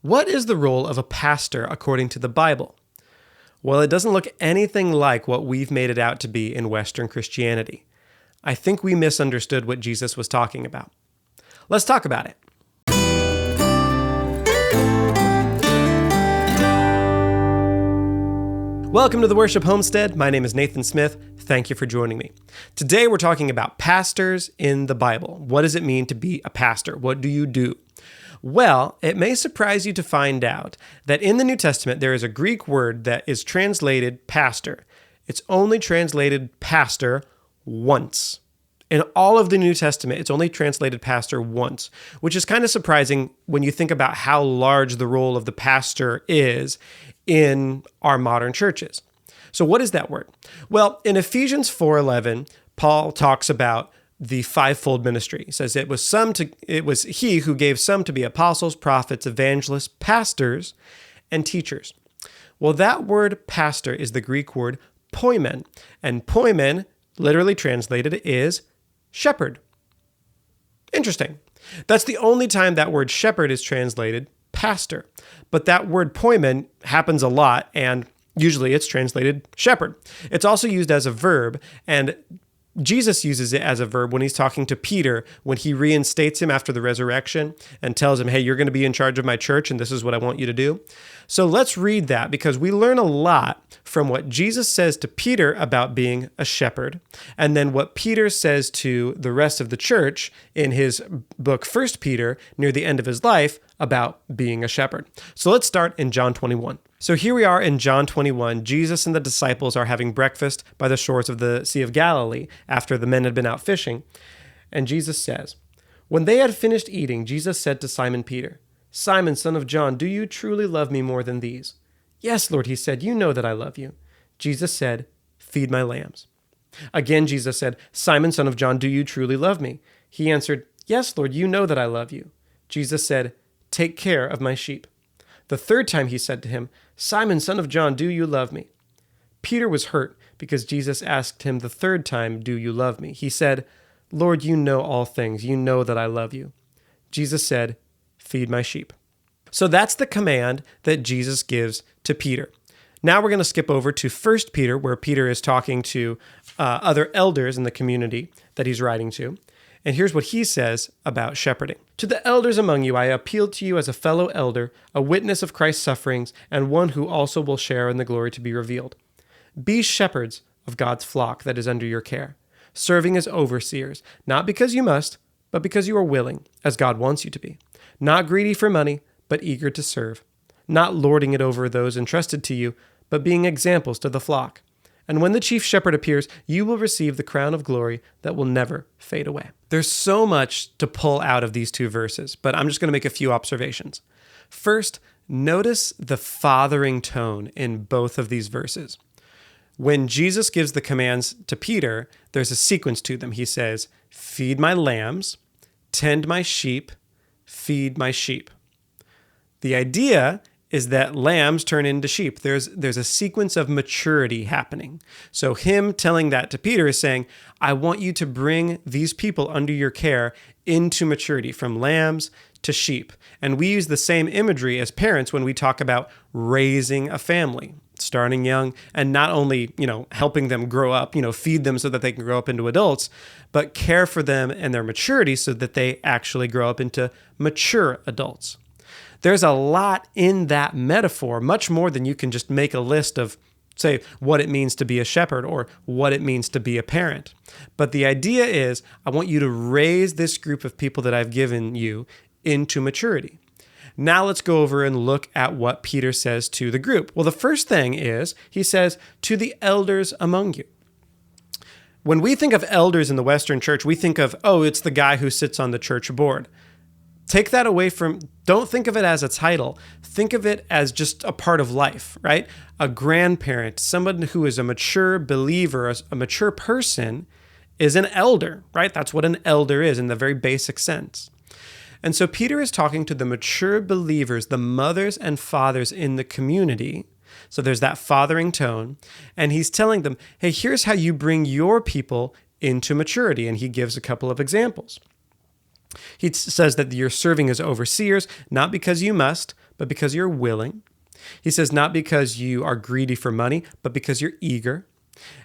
What is the role of a pastor according to the Bible? Well, it doesn't look anything like what we've made it out to be in Western Christianity. I think we misunderstood what Jesus was talking about. Let's talk about it. Welcome to the Worship Homestead. My name is Nathan Smith. Thank you for joining me. Today we're talking about pastors in the Bible. What does it mean to be a pastor? What do you do? Well, it may surprise you to find out that in the New Testament there is a Greek word that is translated pastor. It's only translated pastor once. In all of the New Testament, it's only translated pastor once, which is kind of surprising when you think about how large the role of the pastor is in our modern churches. So what is that word? Well, in Ephesians 4:11, Paul talks about the fivefold ministry. He says it was he who gave some to be apostles, prophets, evangelists, pastors, and teachers. Well, that word pastor is the Greek word poimen, and poimen, literally translated, is shepherd. Interesting. That's the only time that word shepherd is translated pastor. But that word poimen happens a lot, and usually it's translated shepherd. It's also used as a verb, and Jesus uses it as a verb when he's talking to Peter, when he reinstates him after the resurrection and tells him, hey, you're going to be in charge of my church, and this is what I want you to do. So let's read that, because we learn a lot from what Jesus says to Peter about being a shepherd, and then what Peter says to the rest of the church in his book, 1 Peter, near the end of his life, about being a shepherd. So let's start in John 21. So here we are in John 21. Jesus and the disciples are having breakfast by the shores of the Sea of Galilee after the men had been out fishing. And Jesus says, when they had finished eating, Jesus said to Simon Peter, Simon, son of John, do you truly love me more than these? Yes, Lord, he said, you know that I love you. Jesus said, feed my lambs. Again, Jesus said, Simon, son of John, do you truly love me? He answered, yes, Lord, you know that I love you. Jesus said, take care of my sheep. The third time he said to him, Simon, son of John, do you love me? Peter was hurt because Jesus asked him the third time, do you love me? He said, Lord, you know all things. You know that I love you. Jesus said, feed my sheep. So that's the command that Jesus gives to Peter. Now we're going to skip over to 1 Peter, where Peter is talking to other elders in the community that he's writing to. And here's what he says about shepherding. To the elders among you, I appeal to you as a fellow elder, a witness of Christ's sufferings, and one who also will share in the glory to be revealed. Be shepherds of God's flock that is under your care, serving as overseers, not because you must, but because you are willing, as God wants you to be. Not greedy for money, but eager to serve. Not lording it over those entrusted to you, but being examples to the flock. And when the chief shepherd appears, you will receive the crown of glory that will never fade away. There's so much to pull out of these two verses, but I'm just going to make a few observations. First, notice the fathering tone in both of these verses. When Jesus gives the commands to Peter, there's a sequence to them. He says, feed my lambs, tend my sheep, feed my sheep. The idea is that lambs turn into sheep. There's a sequence of maturity happening. So him telling that to Peter is saying, I want you to bring these people under your care into maturity, from lambs to sheep. And we use the same imagery as parents when we talk about raising a family, starting young, and not only, helping them grow up, feed them so that they can grow up into adults, but care for them and their maturity so that they actually grow up into mature adults. There's a lot in that metaphor, much more than you can just make a list of, say, what it means to be a shepherd or what it means to be a parent. But the idea is, I want you to raise this group of people that I've given you into maturity. Now let's go over and look at what Peter says to the group. Well, the first thing is, he says, to the elders among you. When we think of elders in the Western church, we think of, it's the guy who sits on the church board. Take that away don't think of it as a title. Think of it as just a part of life, right? A grandparent, someone who is a mature believer, a mature person is an elder, right? That's what an elder is in the very basic sense. And so Peter is talking to the mature believers, the mothers and fathers in the community. So there's that fathering tone. And he's telling them, hey, here's how you bring your people into maturity. And he gives a couple of examples. He says that you're serving as overseers, not because you must, but because you're willing. He says not because you are greedy for money, but because you're eager.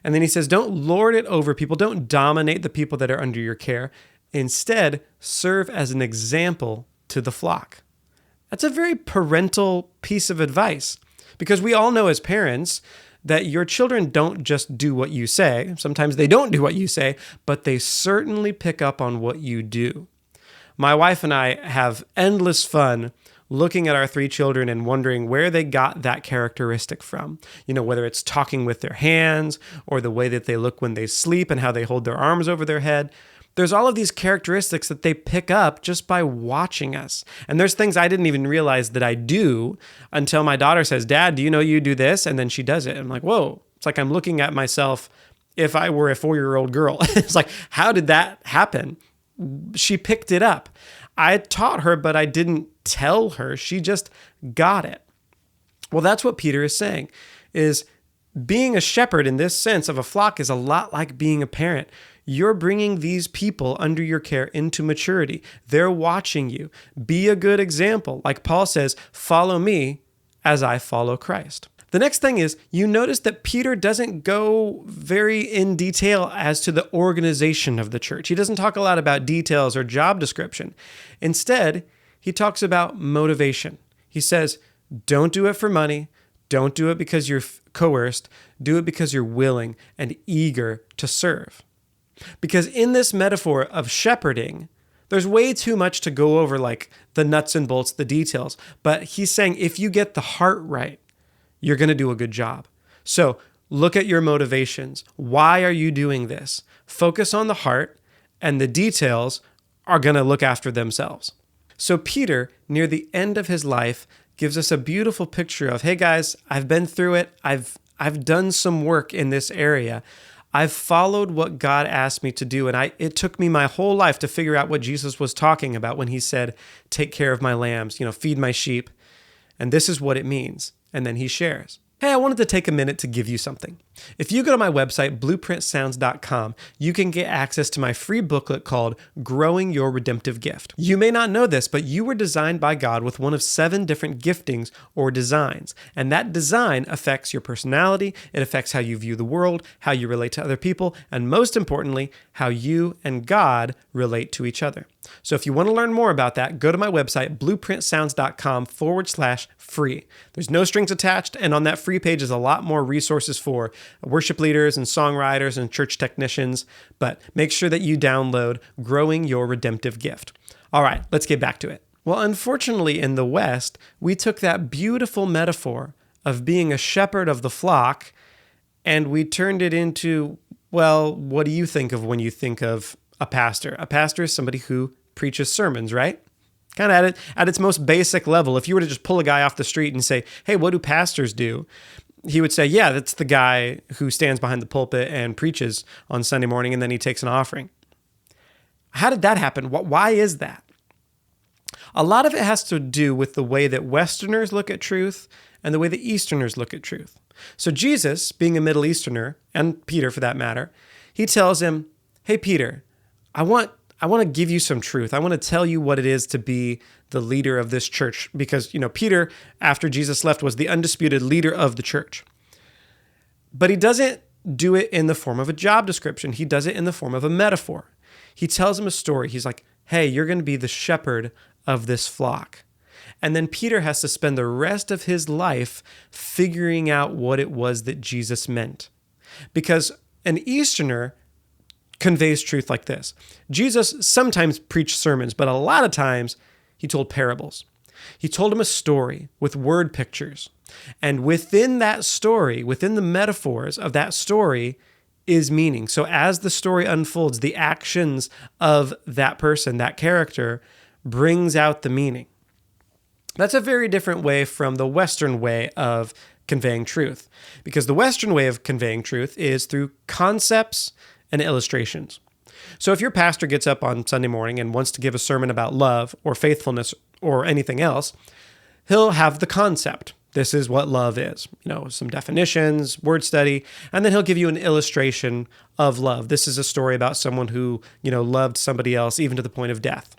And then he says, don't lord it over people. Don't dominate the people that are under your care. Instead, serve as an example to the flock. That's a very parental piece of advice, because we all know as parents that your children don't just do what you say. Sometimes they don't do what you say, but they certainly pick up on what you do. My wife and I have endless fun looking at our 3 children and wondering where they got that characteristic from. Whether it's talking with their hands or the way that they look when they sleep and how they hold their arms over their head. There's all of these characteristics that they pick up just by watching us. And there's things I didn't even realize that I do until my daughter says, Dad, do you know you do this? And then she does it. I'm like, whoa, it's like I'm looking at myself if I were a 4-year-old girl. It's like, how did that happen? She picked it up. I taught her, but I didn't tell her. She just got it. Well, that's what Peter is saying, is being a shepherd in this sense of a flock is a lot like being a parent. You're bringing these people under your care into maturity. They're watching you. Be a good example. Like Paul says, follow me as I follow Christ. The next thing is, you notice that Peter doesn't go very in detail as to the organization of the church. He doesn't talk a lot about details or job description. Instead, he talks about motivation. He says, don't do it for money. Don't do it because you're coerced. Do it because you're willing and eager to serve. Because in this metaphor of shepherding, there's way too much to go over, like the nuts and bolts, the details. But he's saying if you get the heart right, you're going to do a good job. So look at your motivations. Why are you doing this? Focus on the heart, and the details are going to look after themselves. So Peter, near the end of his life, gives us a beautiful picture of, hey guys, I've been through it. I've done some work in this area. I've followed what God asked me to do, and it took me my whole life to figure out what Jesus was talking about when he said, take care of my lambs, feed my sheep. And this is what it means. And then he shares. Hey, I wanted to take a minute to give you something. If you go to my website, blueprintsounds.com, you can get access to my free booklet called Growing Your Redemptive Gift. You may not know this, but you were designed by God with one of 7 different giftings or designs. And that design affects your personality, it affects how you view the world, how you relate to other people, and most importantly, how you and God relate to each other. So if you want to learn more about that, go to my website, blueprintsounds.com/free. There's no strings attached, and on that free page is a lot more resources for worship leaders and songwriters and church technicians, but make sure that you download Growing Your Redemptive Gift. All right, let's get back to it. Well, unfortunately, in the West, we took that beautiful metaphor of being a shepherd of the flock, and we turned it into, well, what do you think of when you think of a pastor? A pastor is somebody who preaches sermons, right? Kind of at its most basic level. If you were to just pull a guy off the street and say, hey, what do pastors do? He would say, yeah, that's the guy who stands behind the pulpit and preaches on Sunday morning, and then he takes an offering. How did that happen? Why is that? A lot of it has to do with the way that Westerners look at truth and the way that Easterners look at truth. So Jesus, being a Middle Easterner, and Peter for that matter, he tells him, hey, Peter, I want to give you some truth. I want to tell you what it is to be the leader of this church, because, Peter, after Jesus left, was the undisputed leader of the church. But he doesn't do it in the form of a job description. He does it in the form of a metaphor. He tells him a story. He's like, hey, you're going to be the shepherd of this flock. And then Peter has to spend the rest of his life figuring out what it was that Jesus meant. Because an Easterner conveys truth like this. Jesus sometimes preached sermons, but a lot of times he told parables. He told him a story with word pictures. And within that story, within the metaphors of that story, is meaning. So as the story unfolds, the actions of that person, that character, brings out the meaning. That's a very different way from the Western way of conveying truth. Because the Western way of conveying truth is through concepts and illustrations. So if your pastor gets up on Sunday morning and wants to give a sermon about love or faithfulness or anything else, he'll have the concept. This is what love is. Some definitions, word study, and then he'll give you an illustration of love. This is a story about someone who, loved somebody else even to the point of death.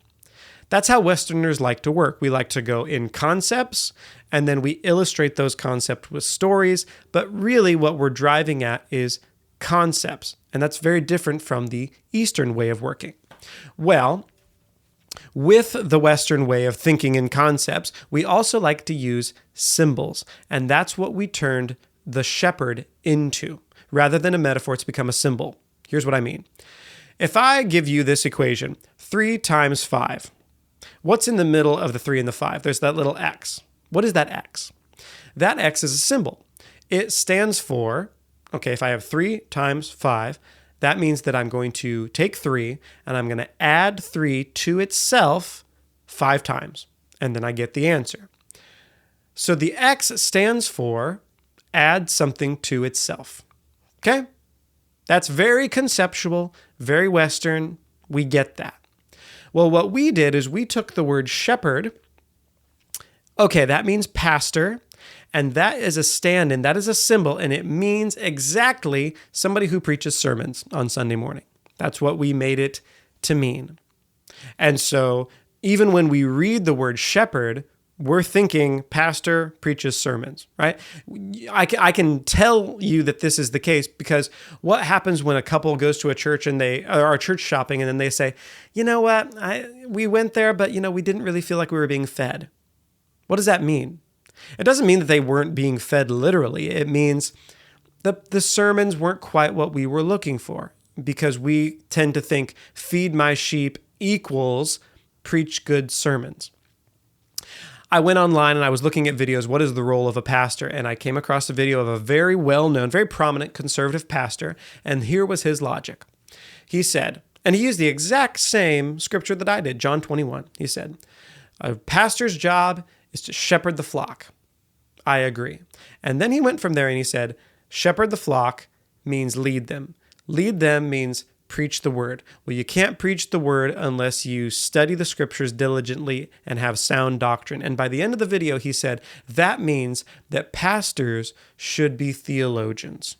That's how Westerners like to work. We like to go in concepts, and then we illustrate those concepts with stories. But really what we're driving at is concepts. And that's very different from the Eastern way of working. Well, with the Western way of thinking in concepts, we also like to use symbols. And that's what we turned the shepherd into. Rather than a metaphor, it's become a symbol. Here's what I mean. If I give you this equation, 3 times 5, what's in the middle of the 3 and the 5? There's that little X. What is that X? That X is a symbol. It stands for, okay, if I have 3 times 5, that means that I'm going to take 3 and I'm going to add 3 to itself 5 times. And then I get the answer. So the X stands for add something to itself. Okay? That's very conceptual, very Western. We get that. Well, what we did is we took the word shepherd. Okay, that means pastor. And that is a stand-in, that is a symbol, and it means exactly somebody who preaches sermons on Sunday morning. That's what we made it to mean. And so even when we read the word shepherd, we're thinking pastor preaches sermons, right? I can tell you that this is the case because what happens when a couple goes to a church and they are church shopping and then they say, you know what, we went there, but we didn't really feel like we were being fed. What does that mean? It doesn't mean that they weren't being fed literally. It means the sermons weren't quite what we were looking for because we tend to think feed my sheep equals preach good sermons. I went online and I was looking at videos, what is the role of a pastor? And I came across a video of a very well-known, very prominent conservative pastor, and here was his logic. He said, and he used the exact same scripture that I did, John 21. He said, a pastor's job is to shepherd the flock. I agree. And then he went from there and he said, shepherd the flock means lead them. Lead them means preach the word. Well, you can't preach the word unless you study the scriptures diligently and have sound doctrine. And by the end of the video, he said, that means that pastors should be theologians.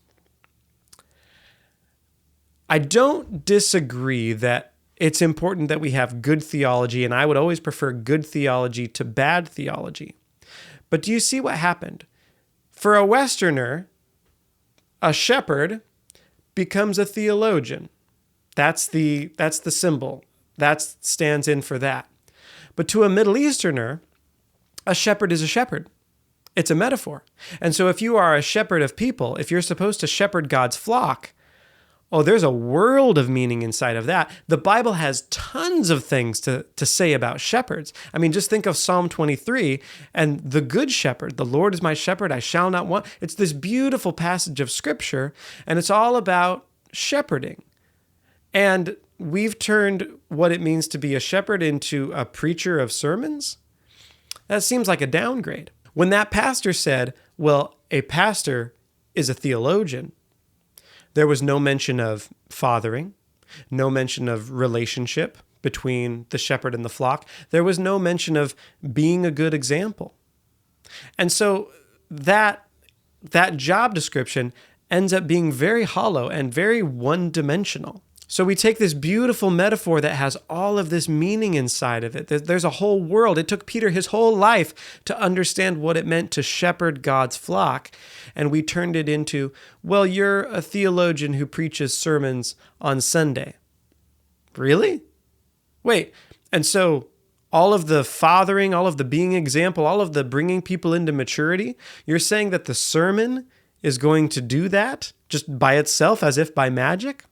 I don't disagree that it's important that we have good theology, and I would always prefer good theology to bad theology. But do you see what happened? For a Westerner, a shepherd becomes a theologian. That's the symbol. That stands in for that. But to a Middle Easterner, a shepherd is a shepherd. It's a metaphor. And so if you are a shepherd of people, if you're supposed to shepherd God's flock, oh, there's a world of meaning inside of that. The Bible has tons of things to say about shepherds. I mean, just think of Psalm 23 and the good shepherd. The Lord is my shepherd, I shall not want. It's this beautiful passage of scripture, and it's all about shepherding. And we've turned what it means to be a shepherd into a preacher of sermons. That seems like a downgrade. When that pastor said, well, a pastor is a theologian, there was no mention of fathering, no mention of relationship between the shepherd and the flock. There was no mention of being a good example. And so that job description ends up being very hollow and very one-dimensional. So we take this beautiful metaphor that has all of this meaning inside of it. There's a whole world. It took Peter his whole life to understand what it meant to shepherd God's flock. And we turned it into, well, you're a theologian who preaches sermons on Sunday. Really? Wait, and so all of the fathering, all of the being example, all of the bringing people into maturity, you're saying that the sermon is going to do that just by itself as if by magic?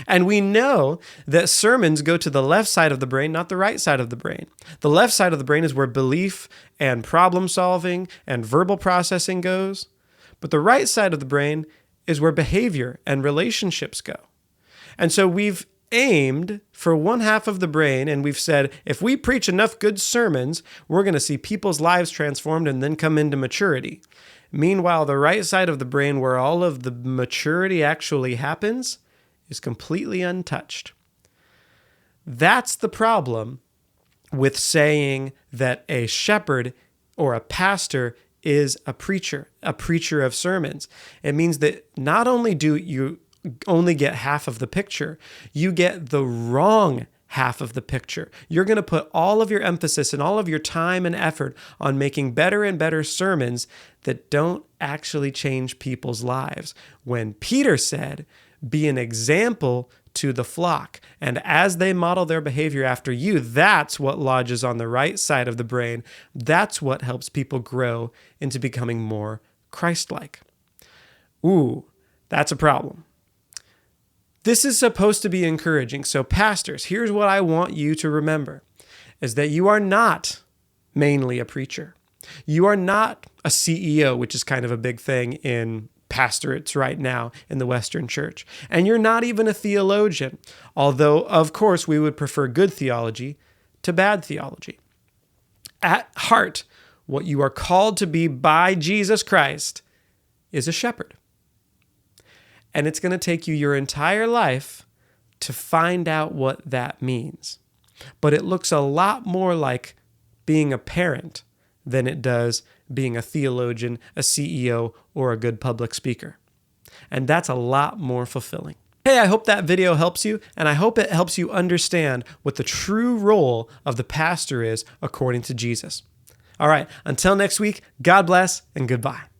And we know that sermons go to the left side of the brain, not the right side of the brain. The left side of the brain is where belief and problem solving and verbal processing goes. But the right side of the brain is where behavior and relationships go. And so we've aimed for one half of the brain and we've said, if we preach enough good sermons, we're going to see people's lives transformed and then come into maturity. Meanwhile, the right side of the brain, where all of the maturity actually happens, is completely untouched. That's the problem with saying that a shepherd or a pastor is a preacher of sermons. It means that not only do you only get half of the picture, you get the wrong half of the picture. You're going to put all of your emphasis and all of your time and effort on making better and better sermons that don't actually change people's lives. When Peter said, be an example to the flock, and as they model their behavior after you, that's what lodges on the right side of the brain. That's what helps people grow into becoming more Christ-like. Ooh, that's a problem. This is supposed to be encouraging. So pastors, here's what I want you to remember, is that you are not mainly a preacher. You are not a CEO, which is kind of a big thing in pastorates right now in the Western church. And you're not even a theologian, although, of course, we would prefer good theology to bad theology. At heart, what you are called to be by Jesus Christ is a shepherd. And it's going to take you your entire life to find out what that means. But it looks a lot more like being a parent than it does being a theologian, a CEO, or a good public speaker. And that's a lot more fulfilling. Hey, I hope that video helps you, and I hope it helps you understand what the true role of the pastor is according to Jesus. All right, until next week, God bless and goodbye.